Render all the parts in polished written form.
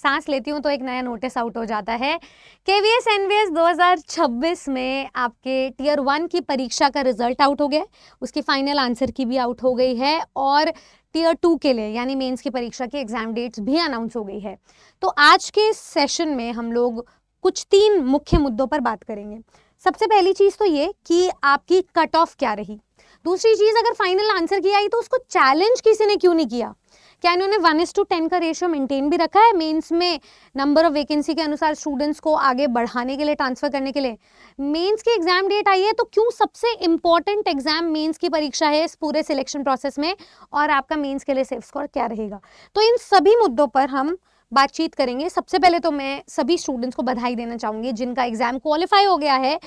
सांस लेती हूँ तो एक नया नोटिस आउट हो जाता है। केवीएस एनवीएस 2026 में आपके टियर 1 की परीक्षा का रिजल्ट आउट हो गया, उसकी फाइनल आंसर की भी आउट हो गई है और टियर 2 के लिए यानी मेंस की परीक्षा की एग्जाम डेट्स भी अनाउंस हो गई है। तो आज के सेशन में हम लोग कुछ 3 मुख्य मुद्दों पर बात करेंगे। सबसे पहली चीज तो ये कि आपकी कट ऑफ क्या रही। दूसरी चीज, अगर फाइनल आंसर की आई तो उसको चैलेंज किसी ने क्यों नहीं किया, क्या इन्होंने 1:10 का रेशियो मेंटेन भी रखा है मेंस में नंबर ऑफ वैकेंसी के अनुसार स्टूडेंट्स को आगे बढ़ाने के लिए, ट्रांसफर करने के लिए। मेंस की एग्जाम डेट आई है तो क्यों सबसे इंपॉर्टेंट एग्जाम मेंस की परीक्षा है इस पूरे सिलेक्शन प्रोसेस में, और आपका मेंस के लिए सेफ स्कोर क्या रहेगा। तो इन सभी मुद्दों पर हम बातचीत करेंगे। सबसे पहले तो मैं सभी स्टूडेंट्स को बधाई देना चाहूंगी जिनका एग्जाम क्वालिफाई हो गया है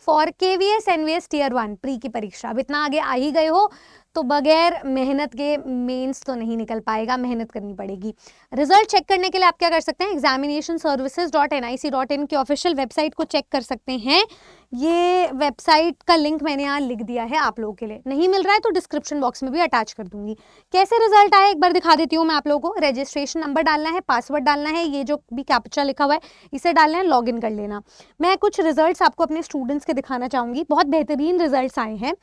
for KVS NVS tier 1 pre की परीक्षा। अब इतना आगे आ ही गए हो तो बगैर मेहनत के मेंस तो नहीं निकल पाएगा, मेहनत करनी पड़ेगी। रिजल्ट चेक करने के लिए आप क्या कर सकते हैं, examinationservices.nic.in की ऑफिशियल वेबसाइट को चेक कर सकते हैं। ये वेबसाइट का लिंक मैंने यहाँ लिख दिया है आप लोगों के लिए, नहीं मिल रहा है तो डिस्क्रिप्शन बॉक्स में भी अटैच कर दूंगी। कैसे रिजल्ट आए एक बार दिखा देती हूँ मैं आप लोगों को। रजिस्ट्रेशन नंबर डालना है, पासवर्ड डालना है, ये जो भी कैप्चा लिखा हुआ है इसे डालना है, लॉग इन कर लेना। मैं कुछ रिजल्ट्स आपको अपने स्टूडेंट्स के दिखाना चाहूंगी, बहुत बेहतरीन रिजल्ट्स आए हैं।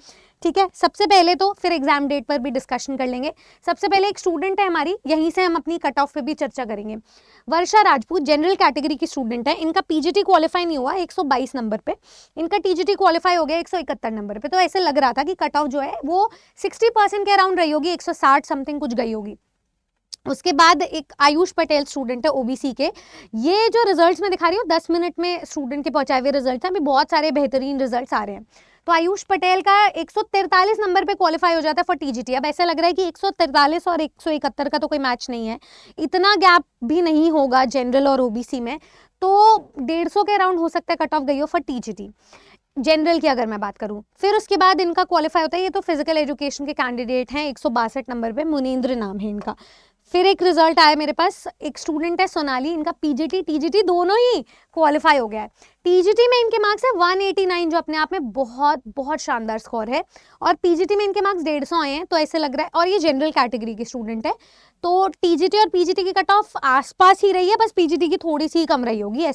ठीक है, सबसे पहले तो फिर एग्जाम डेट पर भी डिस्कशन कर लेंगे। सबसे पहले एक स्टूडेंट है हमारी, यहीं से हम अपनी कट ऑफ पे भी चर्चा करेंगे। वर्षा राजपूत जनरल कैटेगरी की स्टूडेंट है, इनका पीजीटी क्वालिफाई नहीं हुआ 122 नंबर पे, इनका टीजीटी क्वालिफाई हो गया 171 नंबर पे। तो ऐसे लग रहा था कि कट ऑफ जो है वो 60% के अराउंड रही होगी, 160 समथिंग कुछ गई होगी। उसके बाद एक आयुष पटेल स्टूडेंट है ओबीसी के, ये जो रिजल्ट्स मैं दिखा रही हूँ 10 मिनट में स्टूडेंट के पहुंचाए हुए रिजल्ट है, अभी बहुत सारे बेहतरीन रिजल्ट्स आ रहे हैं। तो आयुष पटेल का 143 नंबर पे क्वालिफाई हो जाता है फॉर टीजीटी। अब ऐसा लग रहा है कि 143 और 171 का तो कोई मैच नहीं है, इतना गैप भी नहीं होगा जनरल और ओबीसी में, तो 150 के अराउंड हो सकता है कट ऑफ गई हो फॉर टीजीटी जनरल की अगर मैं बात करूं। फिर उसके बाद इनका क्वालिफाई होता है, ये तो फिजिकल एजुकेशन के कैंडिडेट हैं, 162 नंबर पे, मुनींद्र नाम है इनका। फिर एक रिजल्ट आया मेरे पास, एक स्टूडेंट है सोनाली, इनका पीजीटी टीजीटी दोनों ही क्वालिफाई हो गया है। टीजीटी में इनके मार्क्स है 189 जो अपने आप में बहुत बहुत शानदार स्कोर है, और पीजीटी में इनके मार्क्स 150 आए हैं। तो ऐसे लग रहा है, और ये जनरल कैटेगरी की स्टूडेंट है, तो टीजीटी और पीजीटी की कट ऑफ आसपास ही रही है, बस पीजीटी की थोड़ी सी कम रही होगी,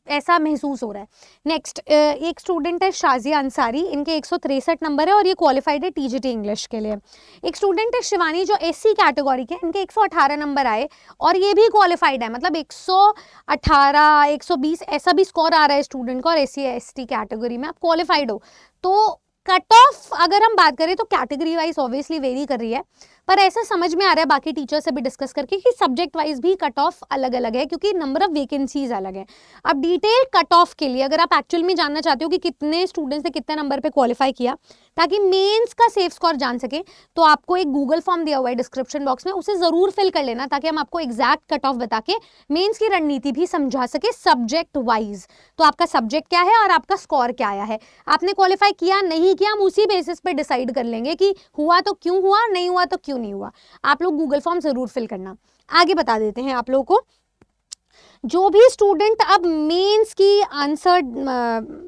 ऐसा महसूस हो रहा है। नेक्स्ट एक स्टूडेंट है शाजिया अंसारी, इनके 163 नंबर है और ये क्वालिफाइड है टीजीटी इंग्लिश के लिए। एक स्टूडेंट है शिवानी जो एससी कैटेगरी के, इनके 118 नंबर आए और ये भी क्वालिफाइड है, मतलब 118 120 ऐसा भी स्कोर आ रहा है स्टूडेंट को, और एससी एसटी कैटेगरी में आप क्वालिफाइड हो। तो कट ऑफ अगर हम बात करें तो कैटेगरी वाइज ऑब्वियसली वेरी कर रही है, पर ऐसा समझ में आ रहा है बाकी टीचर से भी डिस्कस करके कि सब्जेक्ट वाइज भी कट ऑफ अलग अलग है, क्योंकि नंबर ऑफ वैकेंसीज अलग है। अब डिटेल कट ऑफ के लिए अगर आप एक्चुअल में जानना चाहते हो कि कितने स्टूडेंट्स ने कितने नंबर पे क्वालिफाई किया ताकि मेंस का सेफ स्कोर जान सके, तो आपको एक गूगल फॉर्म दिया हुआ है डिस्क्रिप्शन बॉक्स में, उसे जरूर फिल कर लेना ताकि हम आपको एग्जैक्ट कट ऑफ बता के मेंस की रणनीति भी समझा सके सब्जेक्ट वाइज। तो आपका सब्जेक्ट क्या है और आपका स्कोर क्या आया है, आपने क्वालिफाई किया नहीं किया, हम उसी बेसिस पे डिसाइड कर लेंगे कि हुआ तो क्यों हुआ, नहीं हुआ तो क्यों नहीं हुआ। आप लोग गूगल फॉर्म जरूर फिल करना। आगे बता देते हैं आप लोगों को, जो भी स्टूडेंट अब मेंस की आंसर,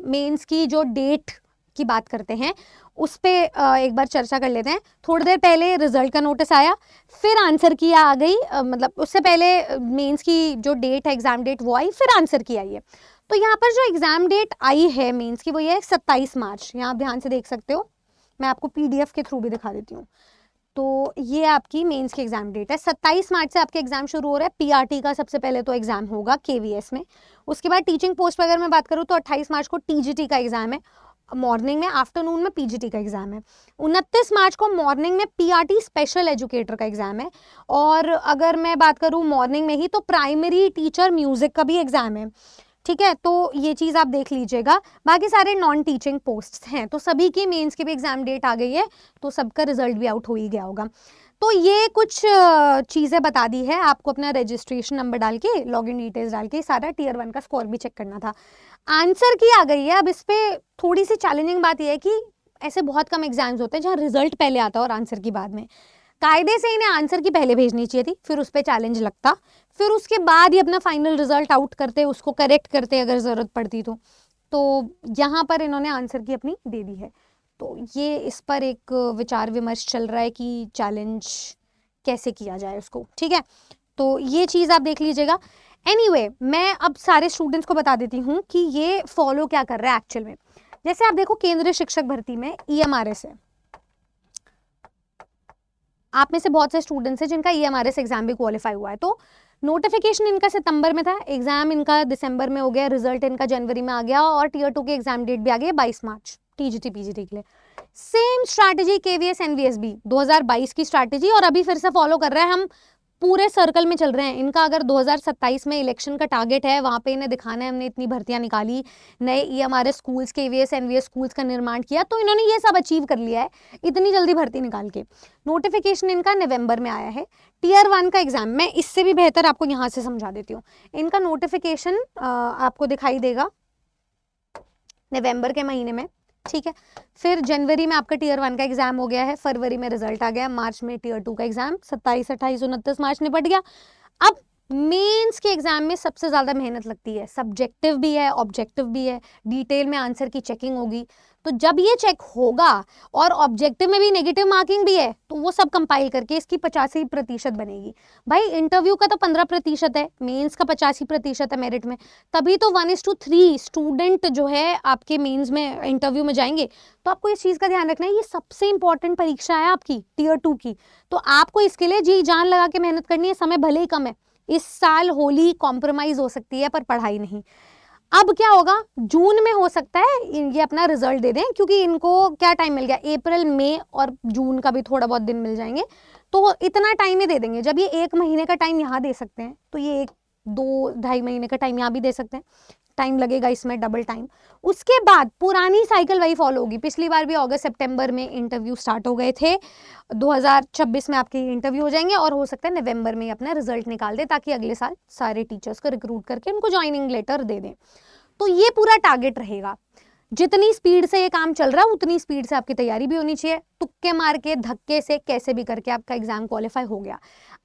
मेंस की जो डेट की बात करते हैं उस पे एक बार चर्चा कर लेते हैं। थोड़ी देर पहले रिजल्ट का नोटिस आया, फिर आंसर की आ गई, मतलब उससे पहले मेंस की जो डेट है एग्जाम डेट वो आई, फिर आंसर की आई है। तो यहाँ पर जो एग्जाम डेट आई है मेंस की वो ये है 27 मार्च, यहाँ आप ध्यान से देख सकते हो, मैं आपको पीडीएफ के थ्रू भी दिखा देती हूँ। तो ये आपकी मेंस की एग्जाम डेट है, 27 मार्च से आपके एग्जाम शुरू हो रहा है। पीआरटी का सबसे पहले तो एग्जाम होगा केवीएस में, उसके बाद टीचिंग पोस्ट पर अगर मैं बात करूँ तो 28 मार्च को टीजीटी का एग्जाम है मॉर्निंग में, आफ्टरनून में पीजीटी का एग्जाम है। 29 मार्च को मॉर्निंग में पीआरटी स्पेशल एजुकेटर का एग्जाम है, और अगर मैं बात करूँ मॉर्निंग में ही तो प्राइमरी टीचर म्यूजिक का भी एग्जाम है। ठीक है, तो ये चीज़ आप देख लीजिएगा। बाकी सारे नॉन टीचिंग पोस्ट्स हैं, तो सभी की मेंस की भी एग्जाम डेट आ गई है, तो सबका रिजल्ट भी आउट हो ही गया होगा। तो ये कुछ चीज़ें बता दी है आपको, अपना रजिस्ट्रेशन नंबर डाल के, लॉगिन डिटेल्स डाल के सारा टियर 1 का स्कोर भी चेक करना था। आंसर की आ गई है। अब इस पे थोड़ी सी चैलेंजिंग बात यह है कि ऐसे बहुत कम एग्जाम्स होते हैं जहाँ रिजल्ट पहले आता है और आंसर की बाद में। कायदे से इन्हें आंसर की पहले भेजनी चाहिए थी, फिर उस पर चैलेंज लगता, फिर उसके बाद ही अपना फाइनल रिजल्ट आउट करते, उसको करेक्ट करते अगर ज़रूरत पड़ती तो यहाँ पर इन्होंने आंसर की अपनी दे दी है। तो ये इस पर एक विचार विमर्श चल रहा है कि चैलेंज कैसे किया जाए उसको। ठीक है, तो ये चीज़ आप देख लीजिएगा। एनीवे मैं अब सारे स्टूडेंट्स को बता देती हूँ कि ये फॉलो क्या कर रहा है एक्चुअल में। जैसे आप देखो केंद्रीय शिक्षक भर्ती में EMRS है, आप में से बहुत से स्टूडेंट्स हैं जिनका EMRS एग्जाम भी क्वालिफाई हुआ है। तो नोटिफिकेशन इनका सितंबर में था, एग्जाम इनका दिसंबर में हो गया, रिजल्ट इनका जनवरी में आ गया और टियर 2 के एग्जाम डेट भी आ गई 22 मार्च TGT PGT के लिए। सेम स्ट्रैटेजी KVS NVS भी 2022 की स्ट्रैटेजी और अभी फिर से फॉलो कर रहे हैं। हम पूरे सर्कल में चल रहे हैं। इनका अगर 2027 में इलेक्शन का टारगेट है, वहां पे इन्हें दिखाना है हमने इतनी भर्तियां निकाली, नए EMRS schools KVS NVS schools का निर्माण किया, तो इन्होंने ये सब अचीव कर लिया है इतनी जल्दी भर्ती निकाल के। नोटिफिकेशन इनका नवंबर में आया है। टियर 1 का एग्जाम मैं इससे भी बेहतर आपको यहाँ से समझा देती हूँ। इनका नोटिफिकेशन आपको दिखाई देगा नवंबर के महीने में, ठीक है। फिर जनवरी में आपका टियर 1 का एग्जाम हो गया है, फरवरी में रिजल्ट आ गया, मार्च में टियर 2 का एग्जाम 27, 28, 29 मार्च निपट गया। अब मेंस के एग्जाम में सबसे ज्यादा मेहनत लगती है, सब्जेक्टिव भी है ऑब्जेक्टिव भी है, डिटेल में आंसर की चेकिंग होगी। तो जब ये चेक होगा और ऑब्जेक्टिव में भी नेगेटिव मार्किंग भी है, तो वो सब कंपाइल करके इसकी 85% बनेगी। भाई इंटरव्यू का तो 15% है, मेंस का 85% है मेरिट में, तभी तो 1:3 स्टूडेंट जो है आपके मेंस में इंटरव्यू में जाएंगे। तो आपको इस चीज का ध्यान रखना है, ये सबसे इंपॉर्टेंट परीक्षा है आपकी टियर 2 की, तो आपको इसके लिए जी जान लगा के मेहनत करनी है। समय भले ही कम है, इस साल होली कॉम्प्रोमाइज हो सकती है पर पढ़ाई नहीं। अब क्या होगा, जून में हो सकता है ये अपना रिजल्ट दे दें, क्योंकि इनको क्या टाइम मिल गया, अप्रैल मई और जून का भी थोड़ा बहुत दिन मिल जाएंगे, तो इतना टाइम ही दे देंगे। जब ये 1 महीने का टाइम यहाँ दे सकते हैं, तो ये 1-2-2.5 महीने का टाइम यहाँ भी दे सकते हैं। टाइम लगेगा इसमें डबल टाइम। उसके बाद पुरानी साइकिल वही फॉलो होगी। पिछली बार भी अगस्त सितंबर में इंटरव्यू स्टार्ट हो गए थे, 2026 में आपके इंटरव्यू हो जाएंगे और हो सकता है नवंबर में अपना रिजल्ट निकाल दे, ताकि अगले साल सारे टीचर्स को रिक्रूट करके उनको ज्वाइनिंग लेटर दे दें। तो ये पूरा टारगेट रहेगा। जितनी स्पीड से ये काम चल रहा है उतनी स्पीड से आपकी तैयारी भी होनी चाहिए। तुक्के मार के धक्के से कैसे भी करके आपका एग्जाम क्वालिफाई हो गया।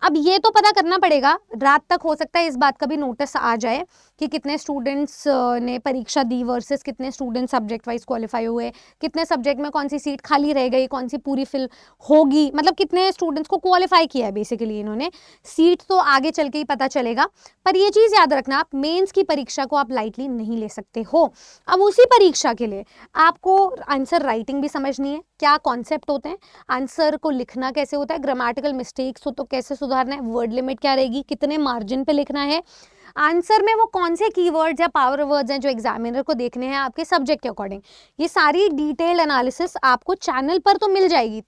अब ये तो पता करना पड़ेगा, रात तक हो सकता है इस बात का भी नोटिस आ जाए कि कितने स्टूडेंट्स ने परीक्षा दी वर्सेस कितने स्टूडेंट सब्जेक्ट वाइज क्वालिफाई हुए, कितने सब्जेक्ट में कौन सी सीट खाली रह गई, कौन सी पूरी फिल होगी, मतलब कितने स्टूडेंट्स को क्वालिफाई किया है बेसिकली इन्होंने। सीट तो आगे चल के ही पता चलेगा, पर ये चीज़ याद रखना, आप मेंस की परीक्षा को आप लाइटली नहीं ले सकते हो। अब उसी परीक्षा के लिए आपको आंसर राइटिंग भी समझनी है, क्या कॉन्सेप्ट होते हैं, आंसर को लिखना कैसे होता है, ग्रामेटिकल मिस्टेक्स हो तो कैसे सुधारना है, वर्ड लिमिट क्या रहेगी, कितने मार्जिन पे लिखना है, आंसर में वो कौन से कीवर्ड्स या पावर वर्ड्स हैं जो एग्जामिनर को देखने हैं आपके सब्जेक्ट के अकॉर्डिंग। ये सारी डिटेल एनालिसिस आपको चैनल पर तो मिल जाएगी,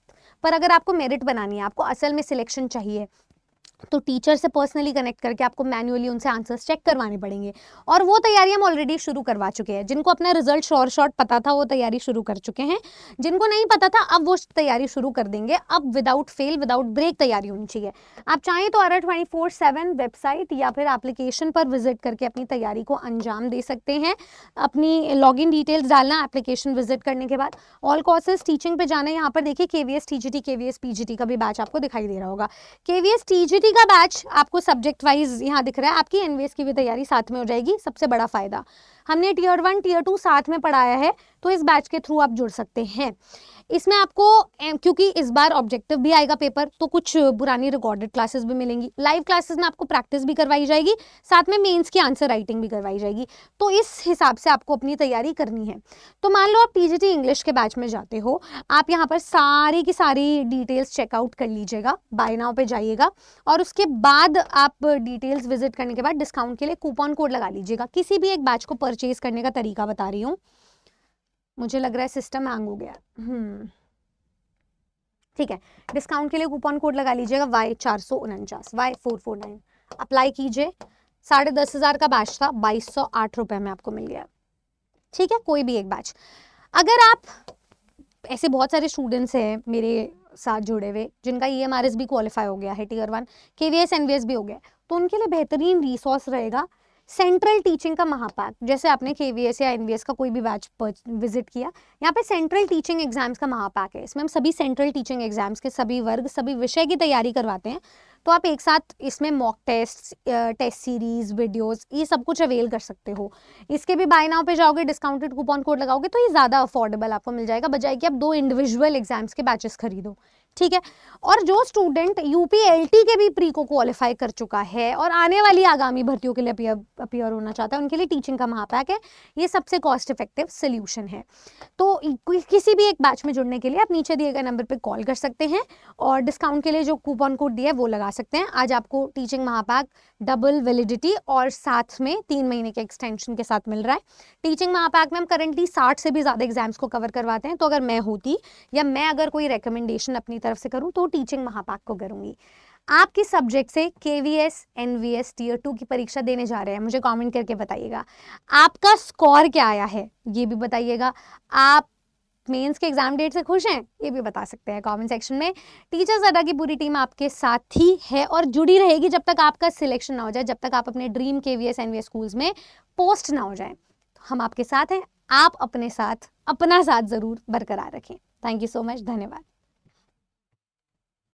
पर अगर आपको मेरिट बनानी है, आपको असल में सिलेक्शन चाहिए, तो टीचर से पर्सनली कनेक्ट करके आपको मैन्युअली उनसे आंसर्स चेक करवाने पड़ेंगे। और वो तैयारी हम ऑलरेडी शुरू करवा चुके हैं। जिनको अपना रिजल्ट शॉर्ट पता था वो तैयारी शुरू कर चुके हैं, जिनको नहीं पता था अब वो तैयारी शुरू कर देंगे। अब विदाउट फेल विदाउट ब्रेक तैयारी होनी चाहिए। आप चाहें तो ARA 24/7 वेबसाइट या फिर एप्लीकेशन पर विजिट करके अपनी तैयारी को अंजाम दे सकते हैं। अपनी लॉगिन डिटेल्स डालना एप्लीकेशन विजिट करने के बाद। ऑल कोर्सेज टीचिंग पे जाना, यहाँ पर देखिए KVS TGT KVS PGT का भी बैच आपको दिखाई दे रहा होगा। KVS TGT का बैच आपको सब्जेक्ट वाइज यहाँ दिख रहा है, आपकी NVS की भी तैयारी साथ में हो जाएगी। सबसे बड़ा फायदा, हमने टियर 1 टियर 2 साथ में पढ़ाया है, तो इस बैच के थ्रू आप जुड़ सकते हैं। इसमें आपको क्योंकि इस बार ऑब्जेक्टिव भी आएगा पेपर, तो कुछ पुरानी रिकॉर्डेड क्लासेस भी मिलेंगी, लाइव क्लासेस में आपको प्रैक्टिस भी करवाई जाएगी, साथ में मेंस की आंसर राइटिंग भी करवाई जाएगी। तो इस हिसाब से आपको अपनी तैयारी करनी है। तो मान लो आप TGT इंग्लिश के बैच में जाते हो, आप यहाँ पर सारी की सारी डिटेल्स चेकआउट कर लीजिएगा, बाय नाउ पे जाइएगा और उसके बाद आप डिटेल्स विजिट करने के बाद डिस्काउंट के लिए कूपन कोड लगा लीजिएगा। किसी भी एक बैच को परचेज करने का तरीका बता रही हूँ, मुझे लग रहा है सिस्टम हैंग हो गया। ठीक है, डिस्काउंट के लिए कूपन कोड लगा लीजिएगा Y449 Y449, अप्लाई कीजिए। 10,500 का बैच था, 2,208 रुपए में आपको मिल गया। ठीक है, कोई भी एक बैच। अगर आप ऐसे बहुत सारे स्टूडेंट्स हैं मेरे साथ जुड़े हुए जिनका EMRS भी क्वालिफाई हो गया है, टियर 1 KVS NVS भी हो गया, तो उनके लिए बेहतरीन रिसोर्स रहेगा सेंट्रल टीचिंग का महापैक। जैसे आपने KVS या NVS का कोई भी बैच विजिट किया, यहाँ पे सेंट्रल टीचिंग एग्जाम्स का महापैक है। इसमें हम सभी सेंट्रल टीचिंग एग्जाम्स के सभी वर्ग सभी विषय की तैयारी करवाते हैं। तो आप एक साथ इसमें mock test, test series, videos, ये सब कुछ अवेल कर सकते हो। इसके भी बाय नाउ पे जाओगे, डिस्काउंटेड कूपन कोड लगाओगे तो ये ज़्यादा अफोर्डेबल आपको मिल जाएगा, बजाय कि आप 2 इंडिविजुअल एग्जाम्स के बैचेस खरीदो। ठीक है। और जो स्टूडेंट यूपीएलटी के भी प्री को क्वालिफाई कर चुका है और आने वाली आगामी भर्तियों के लिए अपीयर होना चाहता है, उनके लिए टीचिंग का महापैक है, ये सबसे कॉस्ट इफेक्टिव सोल्यूशन है। तो किसी भी एक बैच में जुड़ने के लिए आप नीचे दिए गए नंबर पे कॉल कर सकते हैं और डिस्काउंट के लिए जो कूपन कोड दिया है वो लगा सकते हैं। आज आपको टीचिंग महापैक डबल वैलिडिटी और साथ में 3 महीने के एक्सटेंशन के साथ मिल रहा है। टीचिंग महापैक में हम करंटली 60 से भी ज़्यादा एग्जाम्स को कवर करवाते हैं, तो अगर मैं होती या मैं अगर कोई रिकमेंडेशन अपनी तरफ से करूँ तो टीचिंग महापैक को करूँगी। आप किस सब्जेक्ट से KVS NVS टीयर 2 की परीक्षा देने जा रहे हैं, मुझे कमेंट करके बताइएगा। आपका स्कोर क्या आया है ये भी बताइएगा। आप मेंस के एग्जाम डेट से खुश हैं ये भी बता सकते हैं कमेंट सेक्शन में। टीचर्स अड्डा की पूरी टीम आपके साथ ही है और जुड़ी रहेगी जब तक आपका सिलेक्शन ना हो जाए, जब तक आप अपने ड्रीम KVS NVS स्कूल्स में पोस्ट ना हो जाए। तो हम आपके साथ हैं, आप अपने साथ अपना साथ ज़रूर बरकरार रखें। थैंक यू सो मच, धन्यवाद।